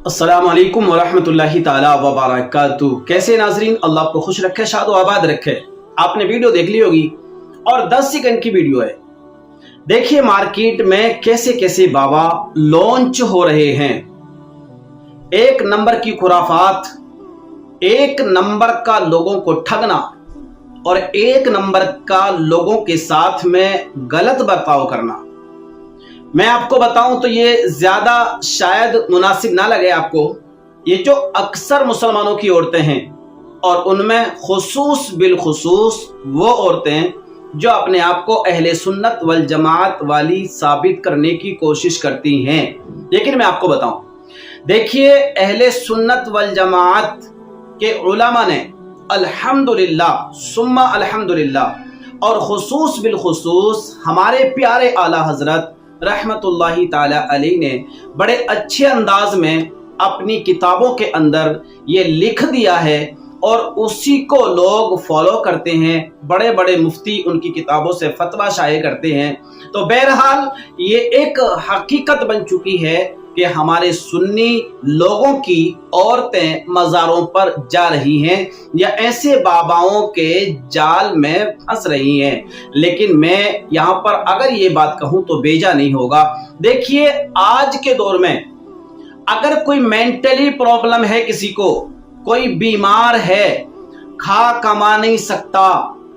अस्सलामु अलैकुम वरहमतुल्लाहि ताला वबरकातुहू। कैसे नाजरीन, अल्लाह आपको खुश रखे, शाद आबाद रखे। आपने वीडियो देख ली होगी और 10 सेकंड की वीडियो है। देखिए मार्केट में कैसे कैसे बाबा लॉन्च हो रहे हैं। एक नंबर की खुराफात, एक नंबर का लोगों को ठगना और एक नंबर का लोगों के साथ में गलत बर्ताव करना। मैं आपको बताऊं तो ये ज्यादा शायद मुनासिब ना लगे आपको। ये जो अक्सर मुसलमानों की औरतें हैं और उनमें खुसूस बिलखुसूस वो औरतें जो अपने आप को अहले सुन्नत वल जमात वाली साबित करने की कोशिश करती हैं। लेकिन मैं आपको बताऊं, देखिए अहले सुन्नत वल जमात के उलमा ने अल्हम्दुलिल्लाह सुम्मा अल्हम्दुलिल्लाह और खुसूस बिलखुसूस हमारे प्यारे आला हजरत रहमतुल्लाहि ताला अलैह ने बड़े अच्छे अंदाज में अपनी किताबों के अंदर ये लिख दिया है और उसी को लोग फॉलो करते हैं। बड़े बड़े मुफ्ती उनकी किताबों से फतवा शाये करते हैं। तो बहरहाल ये एक हकीकत बन चुकी है कि हमारे सुन्नी लोगों की औरतें मज़ारों पर जा रही हैं या ऐसे बाबाओं के जाल में फंस रही हैं। लेकिन मैं यहाँ पर अगर ये बात कहूँ तो बेजा नहीं होगा। देखिए आज के दौर में अगर कोई मेंटली प्रॉब्लम है, किसी को कोई बीमार है, खा कमा नहीं सकता,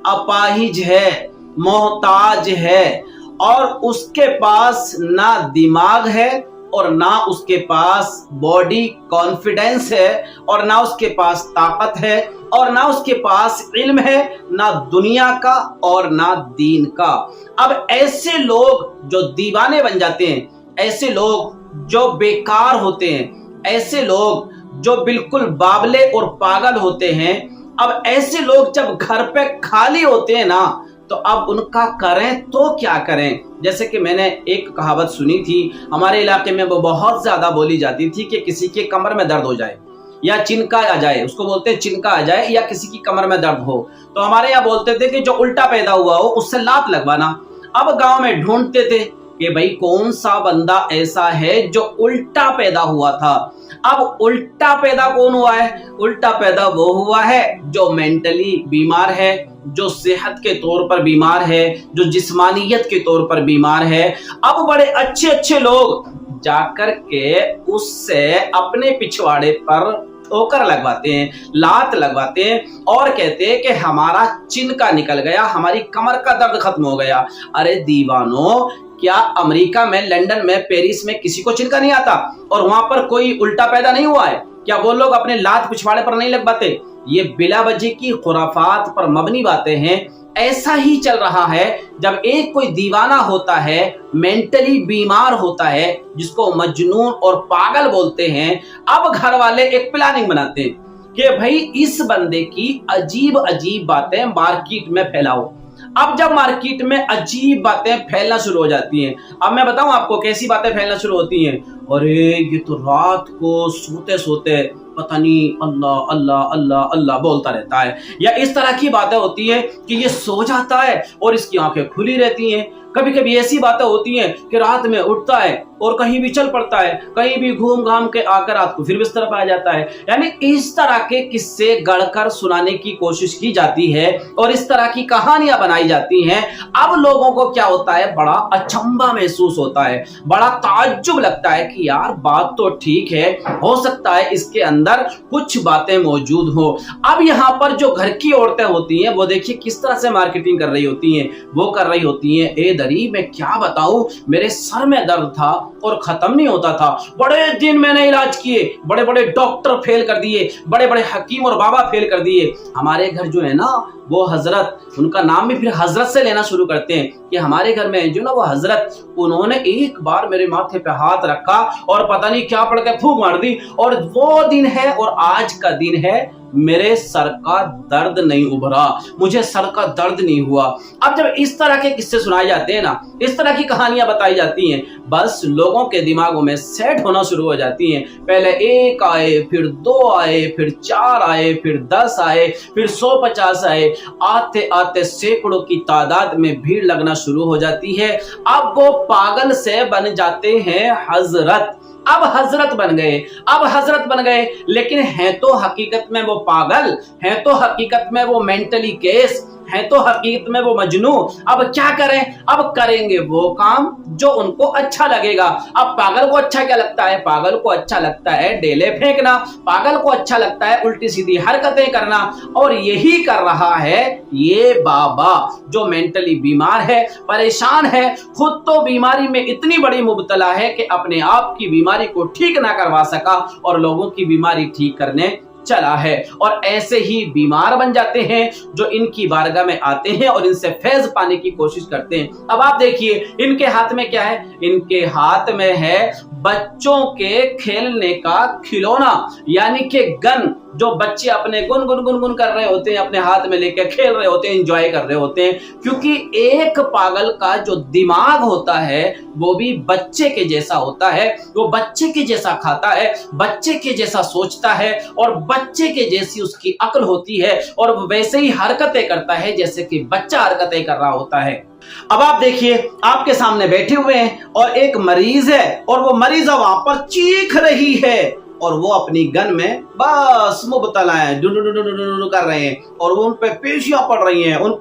अपाहिज है, मोहताज है और उसके पास ना दिमाग है और ना उसके पास बॉडी कॉन्फिडेंस है और ना उसके पास ताकत है और ना उसके पास इल्म है, ना दुनिया का और ना दीन का। अब ऐसे लोग जो दीवाने बन जाते हैं, ऐसे लोग जो बेकार होते हैं, ऐसे लोग जो बिल्कुल बावले और पागल होते हैं, अब ऐसे लोग जब घर पे खाली होते हैं ना तो अब उनका करें तो क्या करें। जैसे कि मैंने एक कहावत सुनी थी, हमारे इलाके में वो बहुत ज्यादा बोली जाती थी कि किसी के कमर में दर्द हो जाए या चिनका आ जाए, उसको बोलते हैं चिनका आ जाए, या किसी की कमर में दर्द हो तो हमारे यहाँ बोलते थे कि जो उल्टा पैदा हुआ हो उससे लात लगवाना। अब गांव में ढूंढते थे कि भाई कौन सा बंदा ऐसा है जो उल्टा पैदा हुआ था। अब उल्टा पैदा कौन हुआ है? उल्टा पैदा वो हुआ है जो मेंटली बीमार है, जो सेहत के तौर पर बीमार है, जो जिस्मानियत के तौर पर बीमार है। अब बड़े अच्छे अच्छे लोग जाकर के उससे अपने पिछवाड़े पर ठोकर लगवाते हैं, लात लगवाते हैं और कहते हैं कि हमारा चिनका निकल गया, हमारी कमर का दर्द खत्म हो गया। अरे दीवानों, क्या अमेरिका में, लंदन में, पेरिस में किसी को चिनका नहीं आता और वहां पर कोई उल्टा पैदा नहीं हुआ है? क्या वो लोग अपने लात पिछवाड़े पर नहीं लगवाते? ये बिला वजह की खुराफात पर मबनी बातें हैं। ऐसा ही चल रहा है जब एक कोई दीवाना होता है, मेंटली बीमार होता है, जिसको मजनून और पागल बोलते हैं। अब घर वाले एक प्लानिंग बनाते हैं कि भाई इस बंदे की अजीब अजीब बातें मार्केट में फैलाओ। अब जब मार्केट में अजीब बातें फैलना शुरू हो जाती हैं, अब मैं बताऊं आपको कैसी बातें फैलना शुरू होती हैं। अरे ये तो रात को सोते सोते पता नहीं अल्लाह अल्लाह अल्लाह अल्लाह बोलता रहता है, या इस तरह की बातें होती है कि ये सो जाता है और इसकी आंखें खुली रहती हैं। कभी कभी ऐसी बातें होती हैं कि रात में उठता है और कहीं भी चल पड़ता है, कहीं भी घूम घाम के आकर रात को फिर बिस्तर पर आ जाता है। यानी इस तरह के किस्से गढ़कर सुनाने की कोशिश की जाती है और इस तरह की कहानियां बनाई जाती हैं। अब लोगों को क्या होता है, बड़ा अचंभा महसूस होता है, बड़ा ताज्जुब लगता है कि यार बात तो ठीक है, हो सकता है इसके अंदर कुछ बातें मौजूद हो। अब यहाँ पर जो घर की औरतें होती हैं वो देखिए किस तरह से मार्केटिंग कर रही होती हैं। वो कर रही होती हैं, ए दरी मैं क्या बताऊं, मेरे सर में दर्द था और खत्म नहीं होता था, बड़े दिन मैंने इलाज किए, बड़े बड़े डॉक्टर फेल कर दिए, बड़े बड़े हकीम और बाबा फेल कर दिए। हमारे घर जो है ना वो हजरत, उनका नाम भी फिर हजरत से लेना शुरू करते हैं कि हमारे घर में जो ना वो हजरत, उन्होंने एक बार मेरे माथे पे हाथ रखा और पता नहीं क्या पढ़ के फूंक मार दी और वो दिन है और आज का दिन है मेरे सर का दर्द नहीं उभरा, मुझे सर का दर्द नहीं हुआ। अब जब इस तरह के किस्से सुनाए जाते हैं ना, इस तरह की कहानियां बताई जाती हैं, बस लोगों के दिमागों में सेट होना शुरू हो जाती हैं। पहले एक आए, फिर दो आए, फिर चार आए, फिर 10 आए, फिर 150 आए, आते आते सैकड़ों की तादाद में भीड़ लगना शुरू हो जाती है। अब वो पागल से बन जाते हैं हजरत। अब हजरत बन गए, अब हजरत बन गए, लेकिन हैं तो हकीकत में वो पागल, हैं तो हकीकत में वो मेंटली केस, है तो हकीकत में वो मजनू। अब क्या करें? अब करेंगे वो काम जो उनको अच्छा लगेगा। अब पागल को अच्छा क्या लगता है? पागल को अच्छा लगता है डेले फेंकना, पागल को अच्छा लगता है उल्टी सीधी हरकतें करना, और यही कर रहा है ये बाबा जो मेंटली बीमार है, परेशान है, खुद तो बीमारी में इतनी बड़ी मुब्तला है कि अपने आप की बीमारी को ठीक ना करवा सका और लोगों की बीमारी ठीक करने चला है। और ऐसे ही बीमार बन जाते हैं जो इनकी बारगाह में आते हैं और इनसे फैज पाने की कोशिश करते हैं। अब आप देखिए इनके हाथ में क्या है? इनके हाथ में है बच्चों के खेलने का खिलौना, यानी कि गन, जो बच्चे अपने गुन गुन गुन गुन कर रहे होते हैं, अपने हाथ में लेकर खेल रहे होते हैं, एंजॉय कर रहे होते हैं। क्योंकि एक पागल का जो दिमाग होता है वो भी बच्चे के जैसा होता है, वो बच्चे के जैसा खाता है, बच्चे के जैसा सोचता है और बच्चे के जैसी उसकी अक्ल होती है, और वैसे ही हरकतें करता है जैसे कि बच्चा हरकतें कर रहा होता है। अब आप देखिए आपके सामने बैठे हुए हैं और एक मरीज है, और वो मरीजा वहां पर चीख रही है और वो अपनी गन में बस मुब्तला है, डुडुडुडुडुडु कर रहे हैं, और वो उन पर पेशियां पड़ रही हैं, उन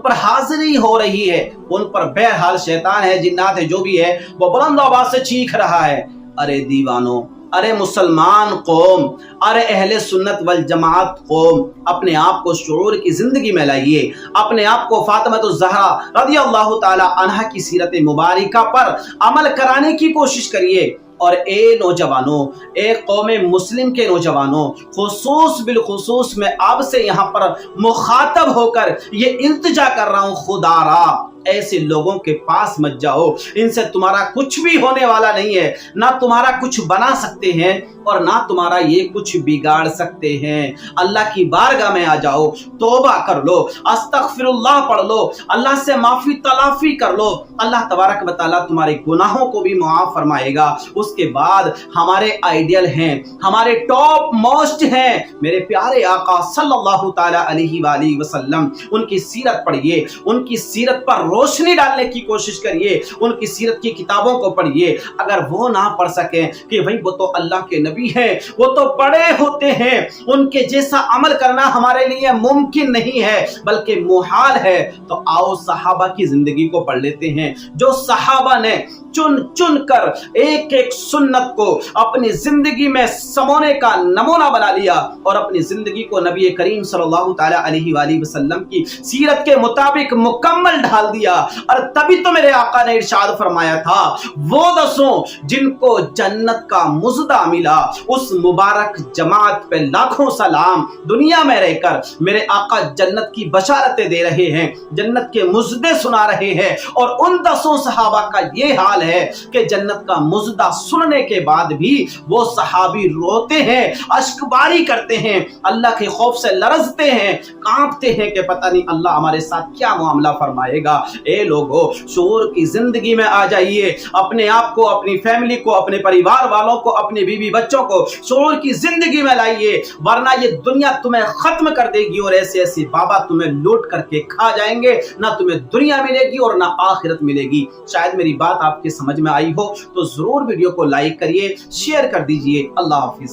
पर हाजिरी हो रही है, उन पर बहरहाल शैतान है, जिन्नात है, जो भी है, वो बुलंद आवाज से चीख रहा है। अरे दीवानों, अरे मुसलमान कौम, अरे अहले सुन्नत वल जमात कौम, अपने आप को शऊर की जिंदगी में लाइए, अपने आप को फातिमातुज़ ज़हरा रज़ियल्लाहु ताला अन्हा की सीरत मुबारका पर अमल कराने की कोशिश करिए। और ए नौजवानों, ए कौम मुस्लिम के नौजवानों, खुसूस बिलखुसूस मैं आपसे यहाँ पर मुखातब होकर ये इल्तिजा कर रहा हूँ, खुदारा ऐसे लोगों के पास मत जाओ, इनसे तुम्हारा कुछ भी होने वाला नहीं है, ना तुम्हारा कुछ बना सकते हैं और ना तुम्हारा ये कुछ बिगाड़ सकते हैं। अल्लाह की बारगाह में आ जाओ, तौबा कर लो, अस्तगफिरुल्लाह पढ़ लो, अल्लाह से माफी तलाफी कर लो, अल्लाह तबारक व तआला तुम्हारे गुनाहों को भी मुआफ फरमाएगा। उसके बाद हमारे आइडियल हैं, हमारे टॉप मोस्ट हैं मेरे प्यारे आका सल्लल्लाहु ताला अलैहि वसल्लम, उनकी सीरत पढ़िए, उनकी सीरत पर रोशनी डालने की कोशिश करिए, उनकी सीरत की किताबों को पढ़िए। अगर वो ना पढ़ सके कि भाई वो तो अल्लाह के नबी हैं, वो तो बड़े होते हैं, उनके जैसा अमल करना हमारे लिए मुमकिन नहीं है बल्कि मुहाल है, तो आओ सहाबा की जिंदगी को पढ़ लेते हैं, जो सहाबा ने चुन चुन कर एक एक सुन्नत को अपनी जिंदगी में समोने का नमूना बना लिया और अपनी जिंदगी को नबी करीम सल्लल्लाहु ताला अलैहि वसल्लम की सीरत के मुताबिक मुकम्मल ढाल दिया। और तभी तो मेरे आका ने इरशाद फरमाया था, वो दसों जिनको जन्नत का मुज़दा मिला, उस मुबारक जमात पे लाखों सलाम। दुनिया में रहकर मेरे आका जन्नत की बशारतें दे रहे हैं, जन्नत के मुज़दे सुना रहे हैं, और उन 10 सहाबा का ये हाल है कि जन्नत का मुज़दा सुनने के बाद भी वो सहाबी रोते हैं, अश्कबारी करते हैं, अल्लाह के खौफ से लरजते हैं, कांपते हैं कि पता नहीं अल्लाह हमारे साथ क्या मामला फरमाएगा। ए लोगों, शऊर की जिंदगी में आ जाइए, अपने आप को, अपनी फैमिली को, अपने परिवार वालों को, अपने बीवी बच्चों को शऊर की जिंदगी में लाइए, वरना ये दुनिया तुम्हें खत्म कर देगी और ऐसे ऐसे बाबा तुम्हें लूट करके खा जाएंगे, ना तुम्हें दुनिया मिलेगी और ना आखिरत मिलेगी। शायद मेरी बात आपके समझ में आई हो तो जरूर वीडियो को लाइक करिए, शेयर कर दीजिए। अल्लाह हाफिज।